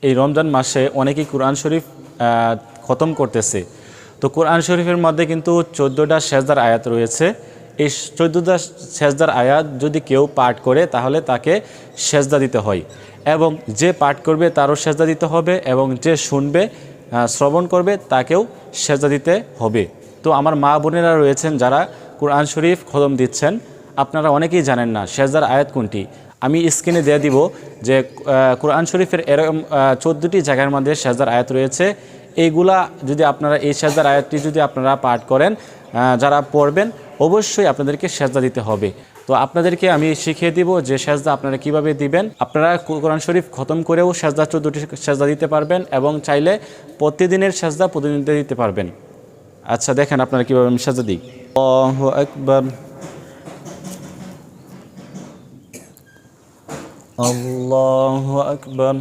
এই রমজান মাসে অনেকেই কোরআন শরীফ খতম করতেছে। তো কোরআন শরীফের মধ্যে কিন্তু 14টা সেজদার আয়াত রয়েছে। এই 14টা সেজদার আয়াত যদি কেউ পাঠ করে তাহলে তাকে সেজদা দিতে হয়, এবং যে পাঠ করবে তারও সেজদা দিতে হবে, এবং যে শুনবে শ্রবণ করবে তাকেও সেজদা দিতে হবে। তো আমার মা বোনেরা রয়েছেন যারা কোরআন শরীফ খতম দিচ্ছেন, আপনারা অনেকেই জানেন না সেজদার আয়াত কোনটি। আমি স্ক্রিনে দিয়ে দিব যে কোরআন শরীফের এরকম 14টি জায়গার মধ্যে সেজদার আয়াত রয়েছে। এইগুলা যদি আপনারা এই সেজদার আয়াতটি যদি আপনারা পাঠ করেন, যারা পড়বেন অবশ্যই আপনাদেরকে সেজদা দিতে হবে। তো আপনাদেরকে আমি শিখিয়ে দিব যে সেজদা আপনারা কিভাবে দিবেন। আপনারা কোরআন শরীফ খতম করেও সেজদা 14টি সেজদা দিতে পারবেন, এবং চাইলে প্রতিদিনের সেজদা প্রতিদিন দিতে পারবেন। আচ্ছা দেখেন আপনারা কীভাবে আমি সেজদা দিই। আল্লাহু আকবার, আল্লাহু আকবার।